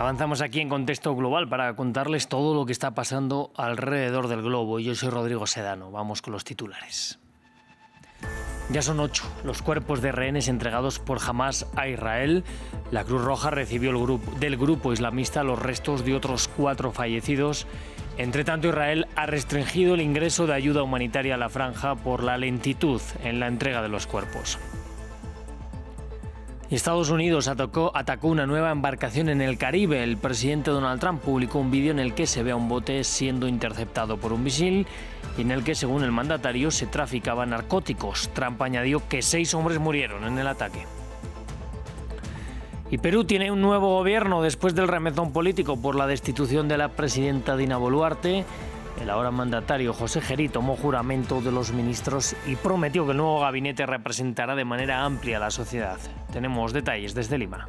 Avanzamos aquí en Contexto Global para contarles todo lo que está pasando alrededor del globo. Yo soy Rodrigo Sedano. Vamos con los titulares. Ya son 8 los cuerpos de rehenes entregados por Hamás a Israel. La Cruz Roja recibió del grupo islamista los restos de otros 4 fallecidos. Entre tanto, Israel ha restringido el ingreso de ayuda humanitaria a la franja por la lentitud en la entrega de los cuerpos. Estados Unidos atacó una nueva embarcación en el Caribe. El presidente Donald Trump publicó un vídeo en el que se ve a un bote siendo interceptado por un misil y en el que, según el mandatario, se traficaba narcóticos. Trump añadió que 6 hombres murieron en el ataque. Y Perú tiene un nuevo gobierno después del remezón político por la destitución de la presidenta Dina Boluarte. El ahora mandatario José Gerí tomó juramento de los ministros y prometió que el nuevo gabinete representará de manera amplia a la sociedad. Tenemos detalles desde Lima.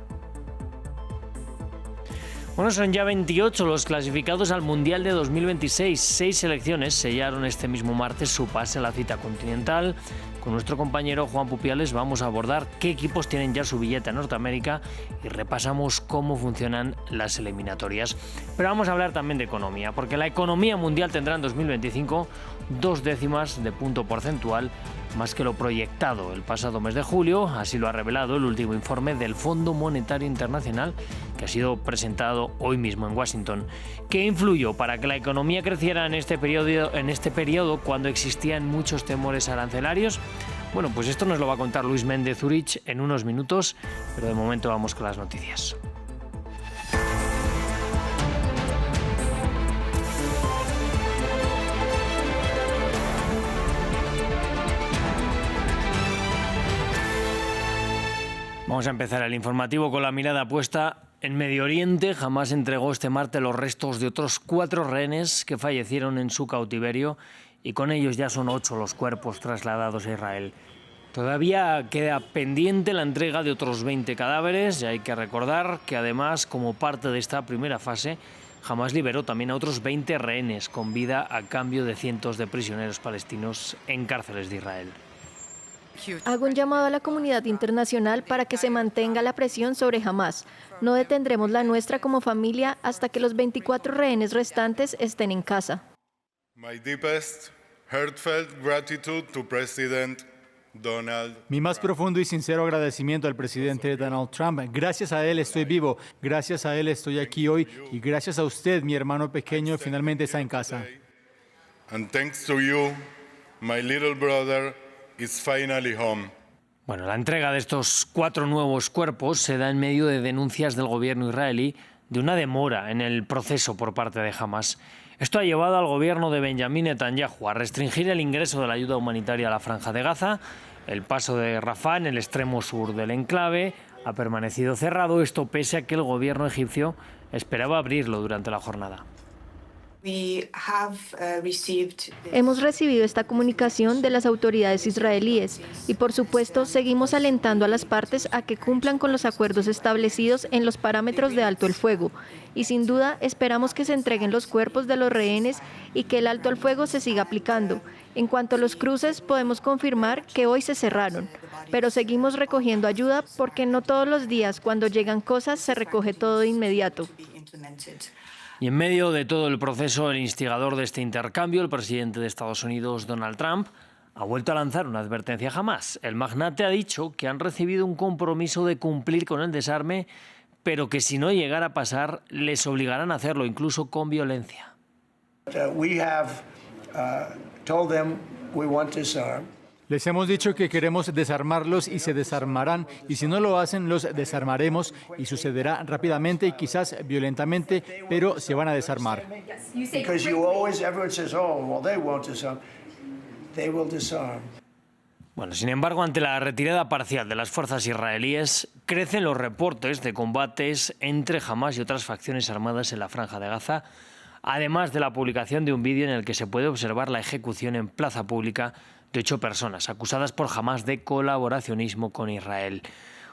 Bueno, son ya 28 los clasificados al Mundial de 2026. 6 selecciones sellaron este mismo martes su pase a la cita continental. Con nuestro compañero Juan Pupiales vamos a abordar qué equipos tienen ya su billete a Norteamérica y repasamos cómo funcionan las eliminatorias. Pero vamos a hablar también de economía, porque la economía mundial tendrá en 2025 2 décimas de punto porcentual más que lo proyectado el pasado mes de julio. Así lo ha revelado el último informe del Fondo Monetario Internacional, que ha sido presentado hoy mismo en Washington. ¿Qué influyó para que la economía creciera en este periodo cuando existían muchos temores arancelarios? Bueno, pues esto nos lo va a contar Luis Méndez Zurich en unos minutos, pero de momento vamos con las noticias. Vamos a empezar el informativo con la mirada puesta en Medio Oriente. Hamás entregó este martes los restos de otros 4 rehenes que fallecieron en su cautiverio y con ellos ya son 8 los cuerpos trasladados a Israel. Todavía queda pendiente la entrega de otros 20 cadáveres y hay que recordar que además, como parte de esta primera fase, Hamás liberó también a otros 20 rehenes con vida a cambio de cientos de prisioneros palestinos en cárceles de Israel. Hago un llamado a la comunidad internacional para que se mantenga la presión sobre Hamás. No detendremos la nuestra como familia hasta que los 24 rehenes restantes estén en casa. Mi más profundo y sincero agradecimiento al presidente Donald Trump. Gracias a él estoy vivo, gracias a él estoy aquí hoy y gracias a usted, mi hermano pequeño, finalmente está en casa. And thanks to you, my little brother is finally home. Bueno, la entrega de estos 4 nuevos cuerpos se da en medio de denuncias del gobierno israelí de una demora en el proceso por parte de Hamás. Esto ha llevado al gobierno de Benjamín Netanyahu a restringir el ingreso de la ayuda humanitaria a la Franja de Gaza. El paso de Rafah, en el extremo sur del enclave, ha permanecido cerrado, esto pese a que el gobierno egipcio esperaba abrirlo durante la jornada. Hemos recibido esta comunicación de las autoridades israelíes y, por supuesto, seguimos alentando a las partes a que cumplan con los acuerdos establecidos en los parámetros de alto el fuego. Y sin duda esperamos que se entreguen los cuerpos de los rehenes y que el alto el fuego se siga aplicando. En cuanto a los cruces, podemos confirmar que hoy se cerraron, pero seguimos recogiendo ayuda porque no todos los días cuando llegan cosas se recoge todo de inmediato. Y en medio de todo el proceso, el instigador de este intercambio, el presidente de Estados Unidos, Donald Trump, ha vuelto a lanzar una advertencia a Hamás. El magnate ha dicho que han recibido un compromiso de cumplir con el desarme, pero que si no llegara a pasar, les obligarán a hacerlo, incluso con violencia. Les hemos dicho que queremos desarmarlos y se desarmarán, y si no lo hacen, los desarmaremos y sucederá rápidamente y quizás violentamente, pero se van a desarmar. Bueno, sin embargo, ante la retirada parcial de las fuerzas israelíes, crecen los reportes de combates entre Hamás y otras facciones armadas en la Franja de Gaza, además de la publicación de un vídeo en el que se puede observar la ejecución en plaza pública de 8 personas acusadas por Hamás de colaboracionismo con Israel.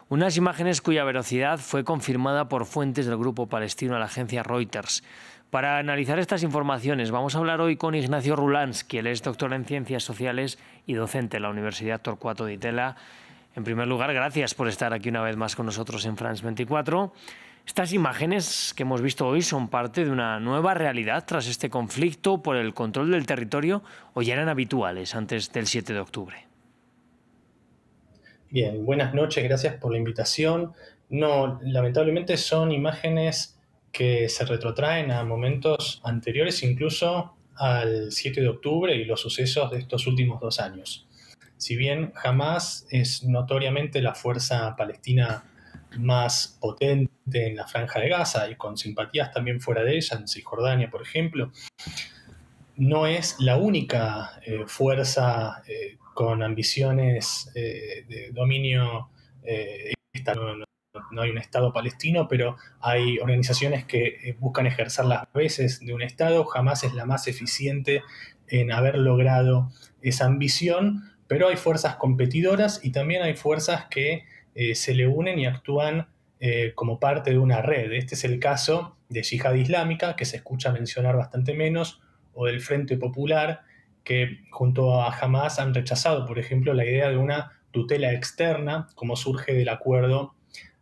Unas imágenes cuya veracidad fue confirmada por fuentes del grupo palestino a la agencia Reuters. Para analizar estas informaciones vamos a hablar hoy con Ignacio Rulansky, él es doctor en Ciencias Sociales y docente en la Universidad Torcuato Di Tella. En primer lugar, gracias por estar aquí una vez más con nosotros en France 24. Estas imágenes que hemos visto hoy son parte de una nueva realidad tras este conflicto por el control del territorio, o ya eran habituales antes del 7 de octubre. Bien, buenas noches, gracias por la invitación. No, lamentablemente son imágenes que se retrotraen a momentos anteriores, incluso al 7 de octubre y los sucesos de estos últimos 2 años. Si bien Hamás es notoriamente la fuerza palestina más potente en la Franja de Gaza y con simpatías también fuera de ella, en Cisjordania, por ejemplo, no es la única fuerza con ambiciones de dominio no hay un Estado palestino, pero hay organizaciones que buscan ejercer las veces de un Estado. Hamás es la más eficiente en haber logrado esa ambición, pero hay fuerzas competidoras y también hay fuerzas que se le unen y actúan como parte de una red. Este es el caso de Yihad Islámica, que se escucha mencionar bastante menos, o del Frente Popular, que junto a Hamás han rechazado, por ejemplo, la idea de una tutela externa, como surge del acuerdo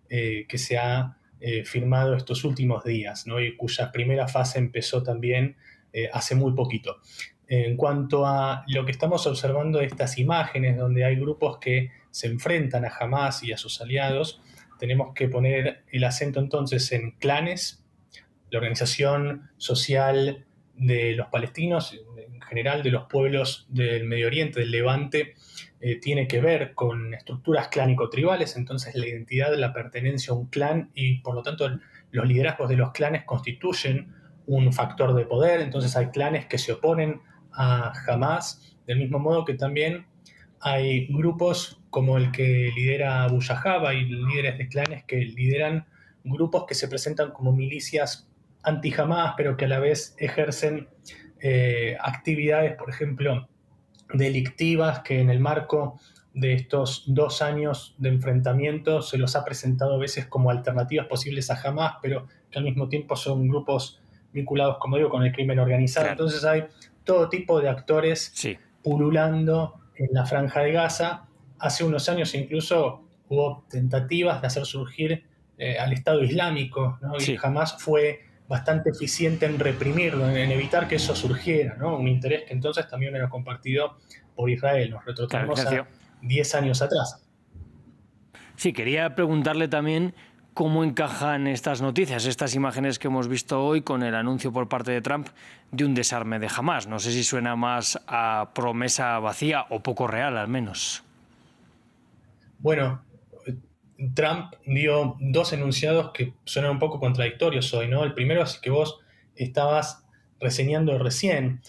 que se ha firmado estos últimos días, ¿no? Y cuya primera fase empezó también hace muy poquito. En cuanto a lo que estamos observando de estas imágenes, donde hay grupos que se enfrentan a Hamás y a sus aliados, tenemos que poner el acento entonces en clanes, la organización social de los palestinos, en general de los pueblos del Medio Oriente, del Levante, tiene que ver con estructuras clánico-tribales, entonces la identidad de la pertenencia a un clan y por lo tanto los liderazgos de los clanes constituyen un factor de poder, entonces hay clanes que se oponen a Hamás, del mismo modo que también hay grupos como el que lidera Abu Yahaba y líderes de clanes que lideran grupos que se presentan como milicias anti-Hamás, pero que a la vez ejercen actividades, por ejemplo, delictivas, que en el marco de estos 2 años de enfrentamiento se los ha presentado a veces como alternativas posibles a Hamás, pero que al mismo tiempo son grupos vinculados, como digo, con el crimen organizado. Claro. Entonces hay todo tipo de actores pululando en la Franja de Gaza. Hace unos años incluso hubo tentativas de hacer surgir al Estado Islámico, ¿no? Y Hamás fue bastante eficiente en reprimirlo, en evitar que eso surgiera, ¿no? Un interés que entonces también era compartido por Israel. Nos retrotraemos a 10 años atrás. Sí, quería preguntarle también cómo encajan estas noticias, estas imágenes que hemos visto hoy con el anuncio por parte de Trump de un desarme de Hamás. No sé si suena más a promesa vacía o poco real, al menos. Bueno, Trump dio 2 enunciados que suenan un poco contradictorios hoy, ¿no? El primero es que vos estabas reseñando recién.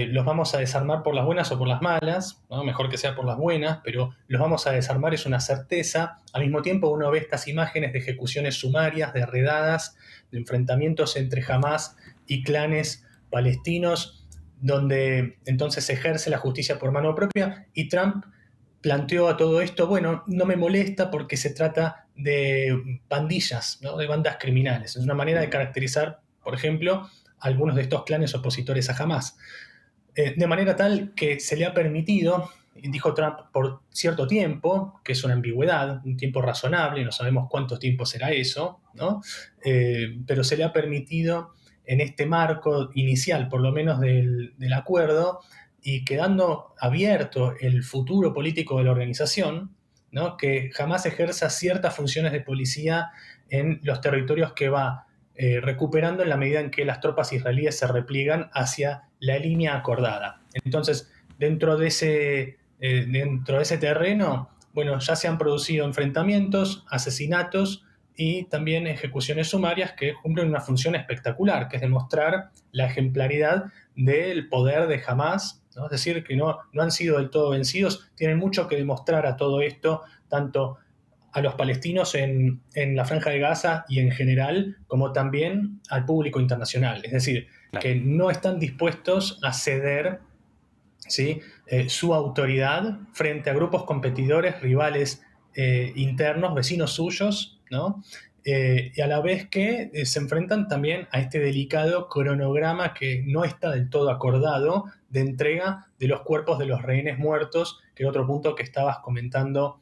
Los vamos a desarmar por las buenas o por las malas, ¿no? Mejor que sea por las buenas, pero los vamos a desarmar es una certeza. Al mismo tiempo uno ve estas imágenes de ejecuciones sumarias, de redadas, de enfrentamientos entre Hamás y clanes palestinos, donde entonces se ejerce la justicia por mano propia, y Trump planteó a todo esto, bueno, no me molesta porque se trata de pandillas, ¿no? De bandas criminales. Es una manera de caracterizar, por ejemplo, algunos de estos clanes opositores a Hamás. De manera tal que se le ha permitido, dijo Trump, por cierto tiempo, que es una ambigüedad, un tiempo razonable, no sabemos cuánto tiempo será eso, ¿no? Pero se le ha permitido en este marco inicial, por lo menos del acuerdo, y quedando abierto el futuro político de la organización, ¿no? Que Hamás ejerza ciertas funciones de policía en los territorios que va recuperando en la medida en que las tropas israelíes se repliegan hacia la línea acordada. Entonces, dentro de ese terreno, bueno, ya se han producido enfrentamientos, asesinatos y también ejecuciones sumarias que cumplen una función espectacular, que es demostrar la ejemplaridad del poder de Hamás, ¿no? Es decir, que no han sido del todo vencidos, tienen mucho que demostrar a todo esto, tanto a los palestinos en la Franja de Gaza y en general, como también al público internacional. Es decir, que no están dispuestos a ceder, ¿sí? Su autoridad frente a grupos competidores, rivales internos, vecinos suyos, ¿no? Y a la vez que se enfrentan también a este delicado cronograma que no está del todo acordado de entrega de los cuerpos de los rehenes muertos, que es otro punto que estabas comentando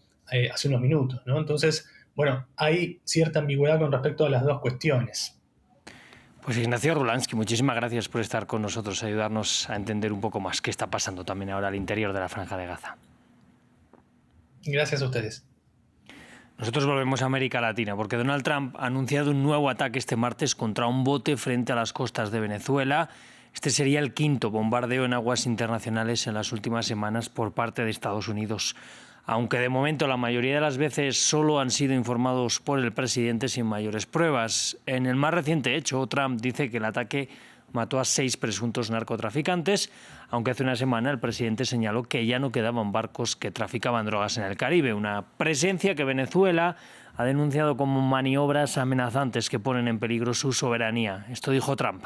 hace unos minutos, ¿no? Entonces, bueno, hay cierta ambigüedad con respecto a las dos cuestiones. Pues Ignacio Rulansky, muchísimas gracias por estar con nosotros, ayudarnos a entender un poco más qué está pasando también ahora al interior de la Franja de Gaza. Gracias a ustedes. Nosotros volvemos a América Latina porque Donald Trump ha anunciado un nuevo ataque este martes contra un bote frente a las costas de Venezuela. Este sería el quinto bombardeo en aguas internacionales en las últimas semanas por parte de Estados Unidos. Aunque de momento la mayoría de las veces solo han sido informados por el presidente sin mayores pruebas. En el más reciente hecho, Trump dice que el ataque mató a 6 presuntos narcotraficantes, aunque hace una semana el presidente señaló que ya no quedaban barcos que traficaban drogas en el Caribe, una presencia que Venezuela ha denunciado como maniobras amenazantes que ponen en peligro su soberanía. Esto dijo Trump.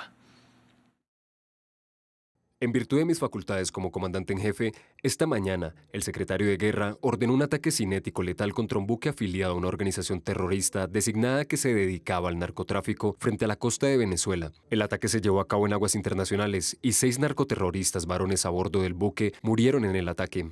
En virtud de mis facultades como comandante en jefe, esta mañana el secretario de Guerra ordenó un ataque cinético letal contra un buque afiliado a una organización terrorista designada que se dedicaba al narcotráfico frente a la costa de Venezuela. El ataque se llevó a cabo en aguas internacionales y 6 narcoterroristas varones a bordo del buque murieron en el ataque.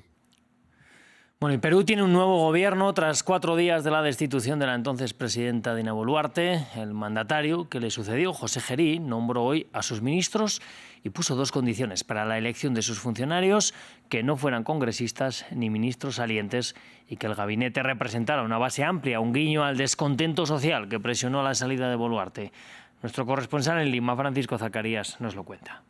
Bueno, y Perú tiene un nuevo gobierno tras 4 días de la destitución de la entonces presidenta Dina Boluarte. El mandatario que le sucedió, José Gerí, nombró hoy a sus ministros y puso 2 condiciones para la elección de sus funcionarios: que no fueran congresistas ni ministros salientes y que el gabinete representara una base amplia, un guiño al descontento social que presionó la salida de Boluarte. Nuestro corresponsal en Lima, Francisco Zacarías, nos lo cuenta.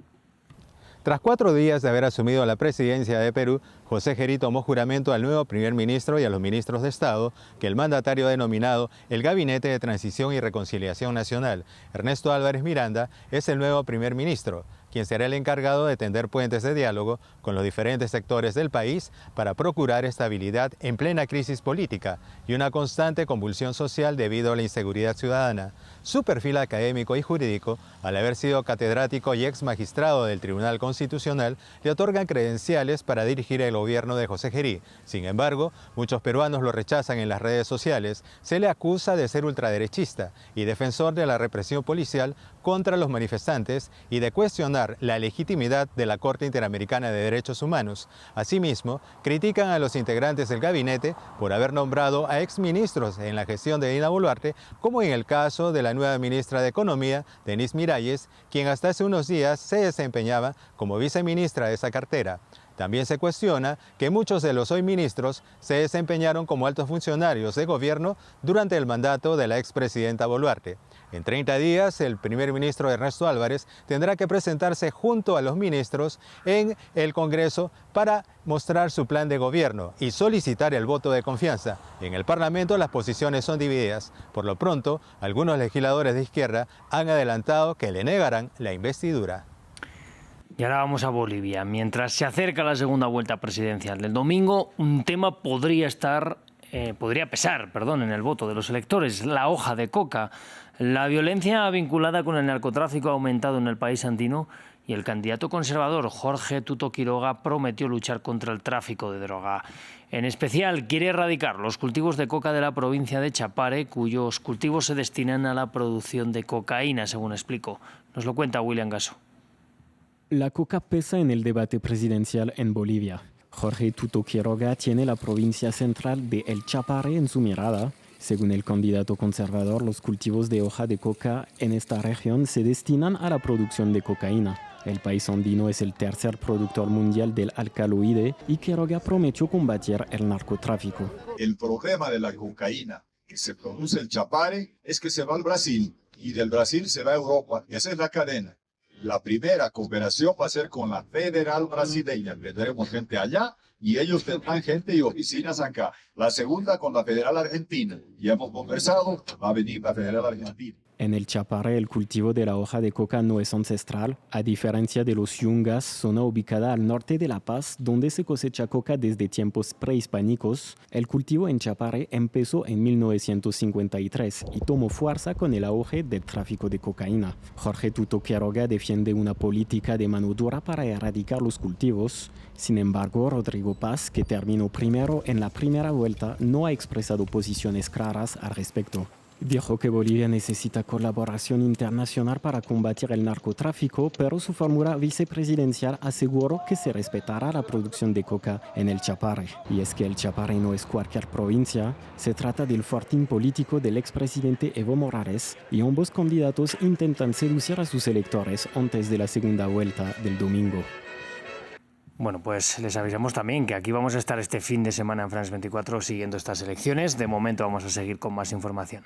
Tras 4 días de haber asumido la presidencia de Perú, José Gerí tomó juramento al nuevo primer ministro y a los ministros de Estado que el mandatario ha denominado el Gabinete de Transición y Reconciliación Nacional. Ernesto Álvarez Miranda es el nuevo primer ministro, quien será el encargado de tender puentes de diálogo con los diferentes sectores del país para procurar estabilidad en plena crisis política y una constante convulsión social debido a la inseguridad ciudadana. Su perfil académico y jurídico, al haber sido catedrático y ex magistrado del Tribunal Constitucional, le otorgan credenciales para dirigir el gobierno de José Gerí. Sin embargo, muchos peruanos lo rechazan en las redes sociales. Se le acusa de ser ultraderechista y defensor de la represión policial contra los manifestantes y de cuestionar la legitimidad de la Corte Interamericana de Derechos Humanos. Asimismo, critican a los integrantes del gabinete por haber nombrado a exministros en la gestión de Dina Boluarte, como en el caso de la nueva ministra de Economía, Denise Miralles, quien hasta hace unos días se desempeñaba como viceministra de esa cartera. También se cuestiona que muchos de los hoy ministros se desempeñaron como altos funcionarios de gobierno durante el mandato de la expresidenta Boluarte. En 30 días, el primer ministro Ernesto Álvarez tendrá que presentarse junto a los ministros en el Congreso para mostrar su plan de gobierno y solicitar el voto de confianza. En el Parlamento las posiciones son divididas. Por lo pronto, algunos legisladores de izquierda han adelantado que le negarán la investidura. Y ahora vamos a Bolivia. Mientras se acerca la segunda vuelta presidencial del domingo, un tema podría pesar en el voto de los electores: la hoja de coca. La violencia vinculada con el narcotráfico ha aumentado en el país andino y el candidato conservador Jorge Tuto Quiroga prometió luchar contra el tráfico de droga. En especial, quiere erradicar los cultivos de coca de la provincia de Chapare, cuyos cultivos se destinan a la producción de cocaína, según explicó. Nos lo cuenta William Gasso. La coca pesa en el debate presidencial en Bolivia. Jorge Tuto Quiroga tiene la provincia central de El Chapare en su mirada. Según el candidato conservador, los cultivos de hoja de coca en esta región se destinan a la producción de cocaína. El país andino es el tercer productor mundial del alcaloide y Quiroga prometió combatir el narcotráfico. El problema de la cocaína que se produce en Chapare es que se va al Brasil y del Brasil se va a Europa. Esa es la cadena. La primera cooperación va a ser con la Federal Brasileña. Tendremos gente allá y ellos tendrán gente y oficinas acá. La segunda con la Federal Argentina. Ya hemos conversado, va a venir la Federal Argentina. En el Chapare, el cultivo de la hoja de coca no es ancestral, a diferencia de los Yungas, zona ubicada al norte de La Paz, donde se cosecha coca desde tiempos prehispánicos. El cultivo en Chapare empezó en 1953 y tomó fuerza con el auge del tráfico de cocaína. Jorge Tuto Quiroga defiende una política de mano dura para erradicar los cultivos. Sin embargo, Rodrigo Paz, que terminó primero en la primera vuelta, no ha expresado posiciones claras al respecto. Dijo que Bolivia necesita colaboración internacional para combatir el narcotráfico, pero su fórmula vicepresidencial aseguró que se respetará la producción de coca en el Chapare. Y es que el Chapare no es cualquier provincia, se trata del fortín político del expresidente Evo Morales y ambos candidatos intentan seducir a sus electores antes de la segunda vuelta del domingo. Bueno, pues les avisamos también que aquí vamos a estar este fin de semana en France 24 siguiendo estas elecciones. De momento vamos a seguir con más información.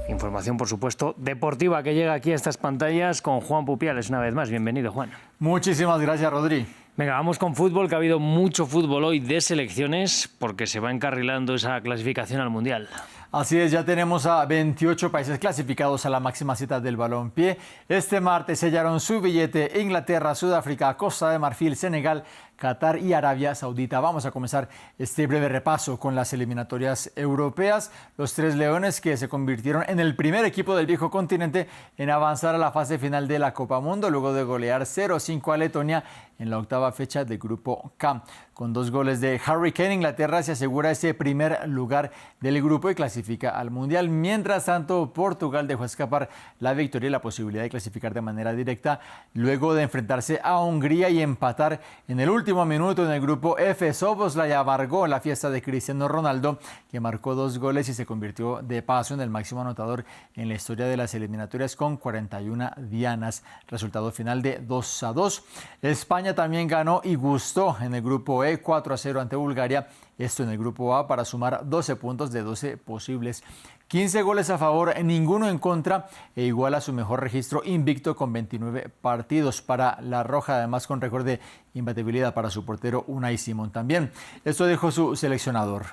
Información, por supuesto, deportiva que llega aquí a estas pantallas con Juan Pupiales una vez más. Bienvenido, Juan. Muchísimas gracias, Rodri. Venga, vamos con fútbol, que ha habido mucho fútbol hoy de selecciones porque se va encarrilando esa clasificación al Mundial. Así es, ya tenemos a 28 países clasificados a la máxima cita del balompié. Este martes sellaron su billete Inglaterra, Sudáfrica, Costa de Marfil, Senegal, Qatar y Arabia Saudita. Vamos a comenzar este breve repaso con las eliminatorias europeas. Los tres leones que se convirtieron en el primer equipo del viejo continente en avanzar a la fase final de la Copa Mundo, luego de golear 0-5 a Letonia en la octava fecha del grupo K. Con 2 goles de Harry Kane, Inglaterra se asegura ese primer lugar del grupo y clasifica al Mundial. Mientras tanto, Portugal dejó escapar la victoria y la posibilidad de clasificar de manera directa luego de enfrentarse a Hungría y empatar en el último minuto en el grupo F. Szoboszlai amargó la fiesta de Cristiano Ronaldo, que marcó 2 goles y se convirtió de paso en el máximo anotador en la historia de las eliminatorias con 41 dianas. Resultado final de 2-2. España también ganó y gustó en el grupo E 4-0 ante Bulgaria. Esto en el grupo A para sumar 12 puntos de 12 posibles. 15 goles a favor, ninguno en contra e iguala su mejor registro invicto con 29 partidos para la Roja, además con récord de imbatibilidad para su portero Unai Simón también. Esto dijo su seleccionador.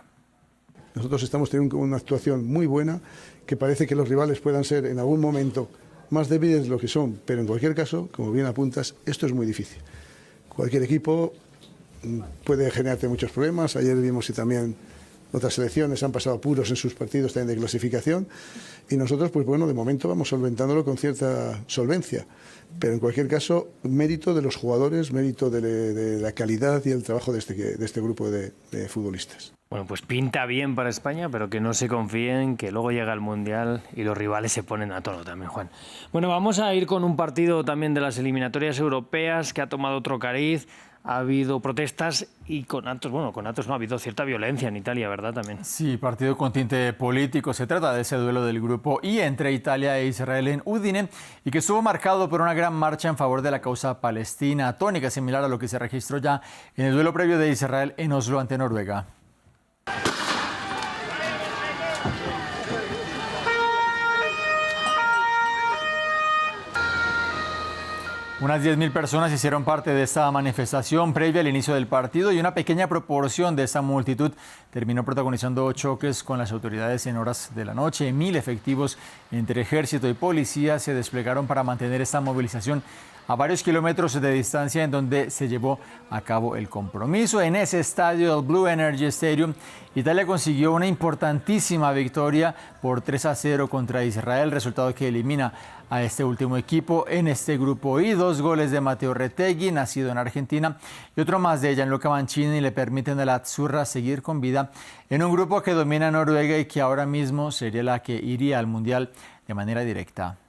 Nosotros estamos teniendo una actuación muy buena, que parece que los rivales puedan ser en algún momento más débiles de lo que son, pero en cualquier caso, como bien apuntas, esto es muy difícil. Cualquier equipo puede generarte muchos problemas. Ayer vimos que también otras selecciones han pasado apuros en sus partidos también de clasificación y nosotros, pues bueno, de momento vamos solventándolo con cierta solvencia. Pero en cualquier caso, mérito de los jugadores, mérito de la calidad y el trabajo de este grupo de futbolistas. Bueno, pues pinta bien para España, pero que no se confíen, que luego llega el Mundial y los rivales se ponen a tono también, Juan. Bueno, vamos a ir con un partido también de las eliminatorias europeas que ha tomado otro cariz. Ha habido protestas y con actos no ha habido cierta violencia en Italia, ¿verdad? También. Sí, partido con tinte político. Se trata de ese duelo del grupo I entre Italia e Israel en Udine y que estuvo marcado por una gran marcha en favor de la causa palestina, tónica similar a lo que se registró ya en el duelo previo de Israel en Oslo ante Noruega. Unas 10.000 personas hicieron parte de esta manifestación previa al inicio del partido y una pequeña proporción de esa multitud terminó protagonizando choques con las autoridades en horas de la noche. 1.000 efectivos entre ejército y policía se desplegaron para mantener esta movilización a varios kilómetros de distancia en donde se llevó a cabo el compromiso. En ese estadio, el Blue Energy Stadium, Italia consiguió una importantísima victoria por 3-0 contra Israel, resultado que elimina a este último equipo en este grupo I. 2 goles de Matteo Retegui, nacido en Argentina, y otro más de Gianluca Mancini le permiten a la Azzurra seguir con vida en un grupo que domina Noruega y que ahora mismo sería la que iría al Mundial de manera directa.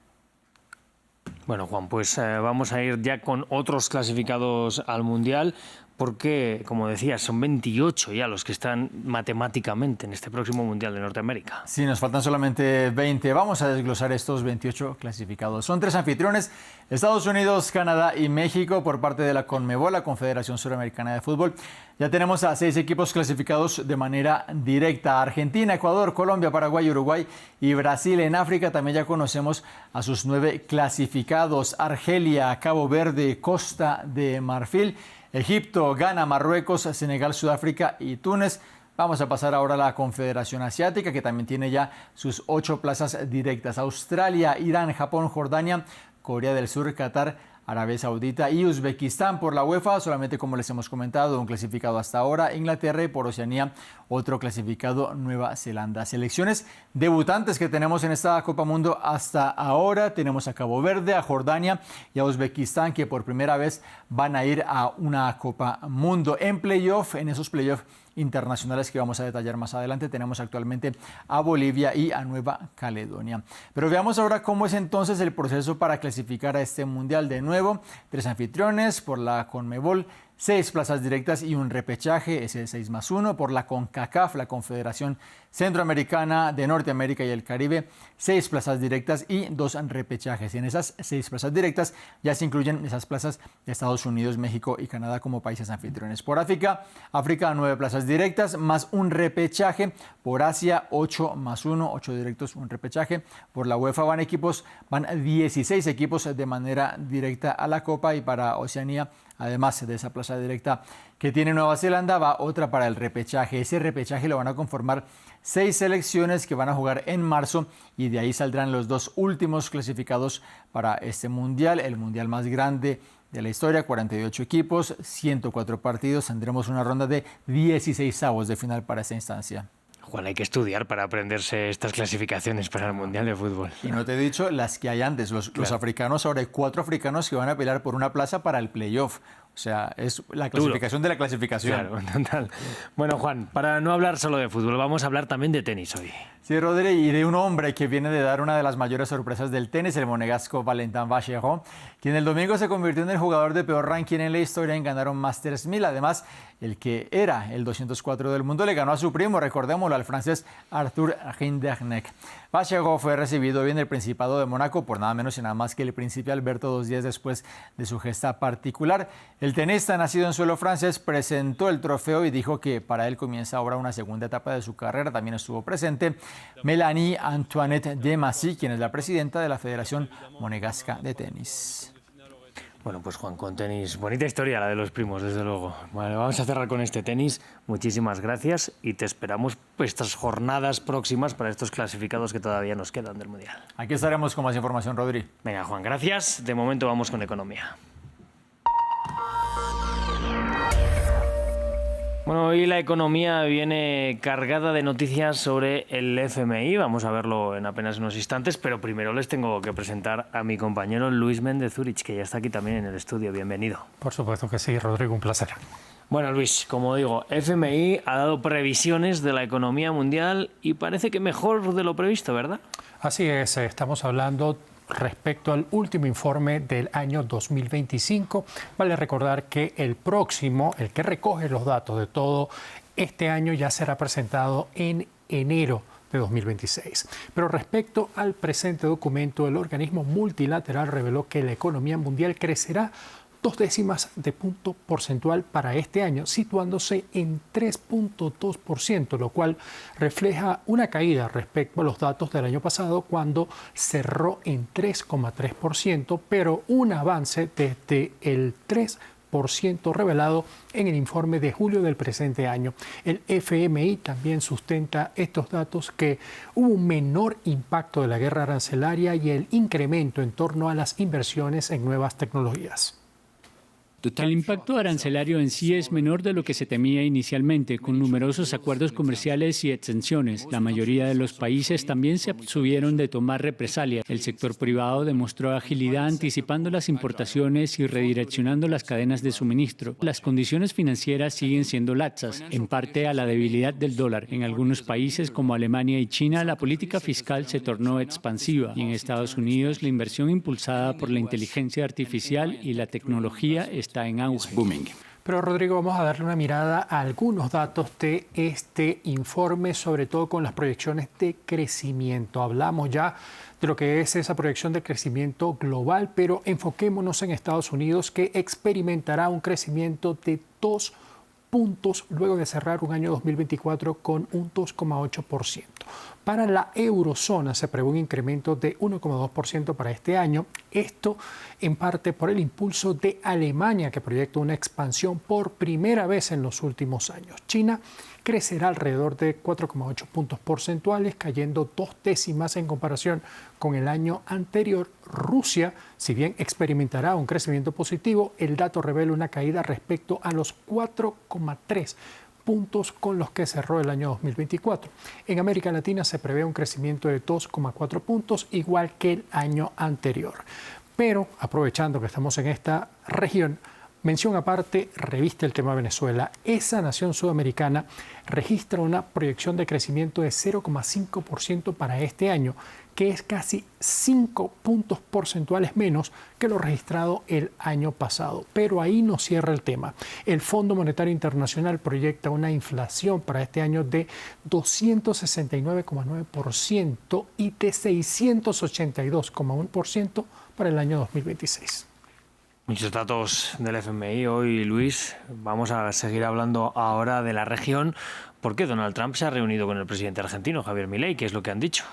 Bueno, Juan, pues vamos a ir ya con otros clasificados al Mundial, porque, como decías, son 28 ya los que están matemáticamente en este próximo Mundial de Norteamérica. Sí, nos faltan solamente 20. Vamos a desglosar estos 28 clasificados. Son 3 anfitriones, Estados Unidos, Canadá y México por parte de la CONMEBOL, la Confederación Suramericana de Fútbol. Ya tenemos a 6 equipos clasificados de manera directa. Argentina, Ecuador, Colombia, Paraguay, Uruguay y Brasil. En África también ya conocemos a sus 9 clasificados. Argelia, Cabo Verde, Costa de Marfil, Egipto, Ghana, Marruecos, Senegal, Sudáfrica y Túnez. Vamos a pasar ahora a la Confederación Asiática, que también tiene ya sus 8 plazas directas. Australia, Irán, Japón, Jordania, Corea del Sur, Qatar, Arabia Saudita y Uzbekistán. Por la UEFA, solamente como les hemos comentado, un clasificado hasta ahora, Inglaterra, y por Oceanía, otro clasificado, Nueva Zelanda. Selecciones debutantes que tenemos en esta Copa Mundo hasta ahora, tenemos a Cabo Verde, a Jordania y a Uzbekistán, que por primera vez van a ir a una Copa Mundo. En esos playoff, internacionales que vamos a detallar más adelante. Tenemos actualmente a Bolivia y a Nueva Caledonia. Pero veamos ahora cómo es entonces el proceso para clasificar a este mundial. De nuevo, 3 anfitriones por la CONMEBOL, 6 plazas directas y un repechaje, ese es 6+1, por la CONCACAF, la Confederación Centroamericana de Norteamérica y el Caribe, 6 plazas directas y 2 repechajes. Y en esas 6 plazas directas ya se incluyen esas plazas de Estados Unidos, México y Canadá como países anfitriones. Por África, 9 plazas directas más un repechaje. Por Asia, 8+1, 8 directos, un repechaje. Por la UEFA van 16 equipos de manera directa a la Copa, y para Oceanía, además de esa plaza directa que tiene Nueva Zelanda, va otra para el repechaje. Ese repechaje lo van a conformar 6 selecciones que van a jugar en marzo, y de ahí saldrán los 2 últimos clasificados para este mundial, el mundial más grande de la historia, 48 equipos, 104 partidos. Tendremos una ronda de 16avos de final para esta instancia. Juan, hay que estudiar para aprenderse estas clasificaciones para el Mundial de Fútbol. Y no te he dicho las que hay antes, los africanos. Ahora hay 4 africanos que van a pelear por una plaza para el playoff. O sea, es la clasificación de la clasificación. Claro, total. Bueno, Juan, para no hablar solo de fútbol, vamos a hablar también de tenis hoy. Sí, Rodri, y de un hombre que viene de dar una de las mayores sorpresas del tenis, el monegasco Valentin Vacheron, quien el domingo se convirtió en el jugador de peor ranking en la historia en ganar un Masters 1000. Además, el que era el 204 del mundo le ganó a su primo, recordémoslo, al francés Arthur Rinderknecht. Vacheron fue recibido hoy en el Principado de Mónaco por nada menos y nada más que el príncipe Alberto, 2 días después de su gesta particular. El tenista, nacido en suelo francés, presentó el trofeo y dijo que para él comienza ahora una segunda etapa de su carrera. También estuvo presente Mélanie Antoinette de Massy, quien es la presidenta de la Federación Monegasca de Tenis. Bueno, pues Juan, con tenis, bonita historia la de los primos, desde luego. Vale, vamos a cerrar con este tenis. Muchísimas gracias y te esperamos estas jornadas próximas para estos clasificados que todavía nos quedan del Mundial. Aquí estaremos con más información, Rodri. Venga, Juan, gracias. De momento vamos con economía. Bueno, hoy la economía viene cargada de noticias sobre el FMI. Vamos a verlo en apenas unos instantes, pero primero les tengo que presentar a mi compañero Luis Méndez Zurich, que ya está aquí también en el estudio. Bienvenido. Por supuesto que sí, Rodrigo, un placer. Bueno, Luis, como digo, FMI ha dado previsiones de la economía mundial y parece que mejor de lo previsto, ¿verdad? Así es, estamos hablando respecto al último informe del año 2025. Vale recordar que el próximo, el que recoge los datos de todo este año, ya será presentado en enero de 2026. Pero respecto al presente documento, el organismo multilateral reveló que la economía mundial crecerá 0,2 de punto porcentual para este año, situándose en 3,2%, lo cual refleja una caída respecto a los datos del año pasado, cuando cerró en 3,3%, pero un avance desde el 3% revelado en el informe de julio del presente año. El FMI también sustenta estos datos que hubo un menor impacto de la guerra arancelaria y el incremento en torno a las inversiones en nuevas tecnologías. El impacto arancelario en sí es menor de lo que se temía inicialmente, con numerosos acuerdos comerciales y exenciones. La mayoría de los países también se abstuvieron de tomar represalias. El sector privado demostró agilidad anticipando las importaciones y redireccionando las cadenas de suministro. Las condiciones financieras siguen siendo laxas, en parte a la debilidad del dólar. En algunos países como Alemania y China, la política fiscal se tornó expansiva, y en Estados Unidos la inversión impulsada por la inteligencia artificial y la tecnología está en auge. Pero Rodrigo, vamos a darle una mirada a algunos datos de este informe, sobre todo con las proyecciones de crecimiento. Hablamos ya de lo que es esa proyección de crecimiento global, pero enfoquémonos en Estados Unidos, que experimentará un crecimiento de 2 puntos luego de cerrar un año 2024 con un 2,8%. Para la eurozona se prevé un incremento de 1,2% para este año. Esto en parte por el impulso de Alemania, que proyecta una expansión por primera vez en los últimos años. China crecerá alrededor de 4,8 puntos porcentuales, cayendo 0,2 en comparación con el año anterior. Rusia, si bien experimentará un crecimiento positivo, el dato revela una caída respecto a los 4,3 puntos con los que cerró el año 2024. En América Latina se prevé un crecimiento de 2,4 puntos, igual que el año anterior. Pero, aprovechando que estamos en esta región, Mención aparte, reviste el tema Venezuela. Esa nación sudamericana registra una proyección de crecimiento de 0,5% para este año, que es casi 5 puntos porcentuales menos que lo registrado el año pasado. Pero ahí no cierra el tema. El Fondo Monetario Internacional proyecta una inflación para este año de 269,9% y de 682,1% para el año 2026. Muchos datos del FMI hoy, Luis. Vamos a seguir hablando ahora de la región, porque Donald Trump se ha reunido con el presidente argentino, Javier Milei. ¿Qué es lo que han dicho?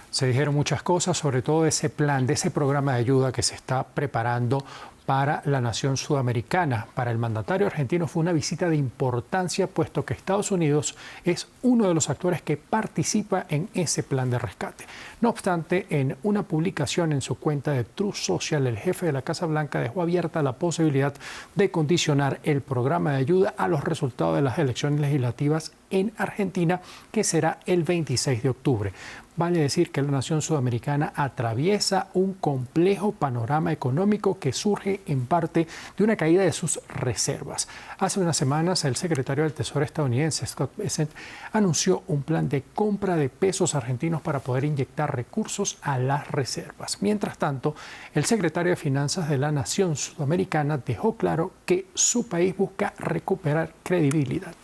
Se dijeron muchas cosas, sobre todo de ese plan, de ese programa de ayuda que se está preparando para la nación sudamericana. Para el mandatario argentino fue una visita de importancia, puesto que Estados Unidos es uno de los actores que participa en ese plan de rescate. No obstante, en una publicación en su cuenta de Truth Social, el jefe de la Casa Blanca dejó abierta la posibilidad de condicionar el programa de ayuda a los resultados de las elecciones legislativas en Argentina, que será el 26 de octubre. Vale decir que la nación sudamericana atraviesa un complejo panorama económico que surge en parte de una caída de sus reservas. Hace unas semanas, el secretario del Tesoro estadounidense, Scott Bessent, anunció un plan de compra de pesos argentinos para poder inyectar recursos a las reservas. Mientras tanto, el secretario de Finanzas de la nación sudamericana dejó claro que su país busca recuperar credibilidad.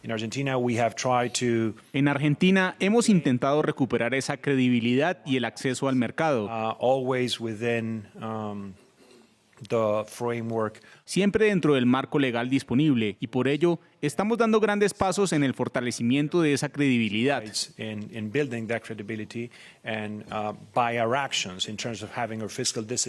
En Argentina hemos intentado recuperar esa credibilidad y el acceso al mercado. Siempre dentro del marco legal disponible, y por ello estamos dando grandes pasos en el fortalecimiento de esa credibilidad.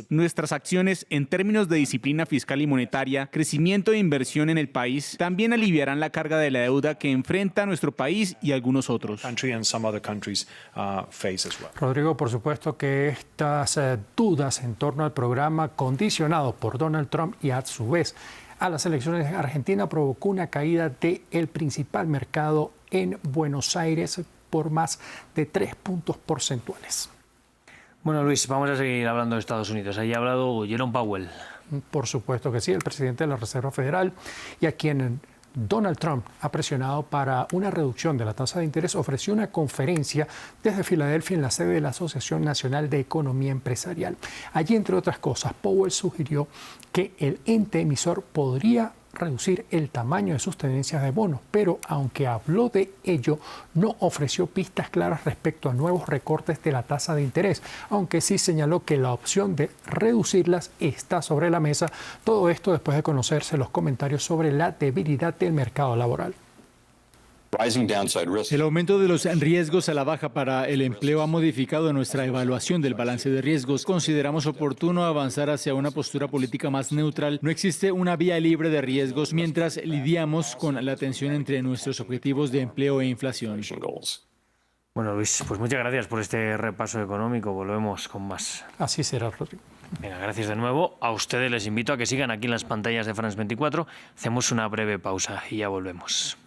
Nuestras acciones en términos de disciplina fiscal y monetaria, crecimiento e inversión en el país, también aliviarán la carga de la deuda que enfrenta nuestro país y algunos otros. Rodrigo, por supuesto que estas dudas en torno al programa condicionado por Donald Trump y a su vez a las elecciones de Argentina provocó una caída del principal mercado en Buenos Aires por más de 3 puntos porcentuales. Bueno, Luis, vamos a seguir hablando de Estados Unidos. Ahí ha hablado Jerome Powell. Por supuesto que sí, el presidente de la Reserva Federal, y a quien Donald Trump ha presionado para una reducción de la tasa de interés, ofreció una conferencia desde Filadelfia en la sede de la Asociación Nacional de Economía Empresarial. Allí, entre otras cosas, Powell sugirió que el ente emisor podría reducir el tamaño de sus tenencias de bonos, pero aunque habló de ello, no ofreció pistas claras respecto a nuevos recortes de la tasa de interés, aunque sí señaló que la opción de reducirlas está sobre la mesa. Todo esto después de conocerse los comentarios sobre la debilidad del mercado laboral. El aumento de los riesgos a la baja para el empleo ha modificado nuestra evaluación del balance de riesgos. Consideramos oportuno avanzar hacia una postura política más neutral. No existe una vía libre de riesgos mientras lidiamos con la tensión entre nuestros objetivos de empleo e inflación. Bueno, Luis, pues muchas gracias por este repaso económico. Volvemos con más. Así será, Rodrigo. Venga, gracias de nuevo. A ustedes les invito a que sigan aquí en las pantallas de France 24. Hacemos una breve pausa y ya volvemos.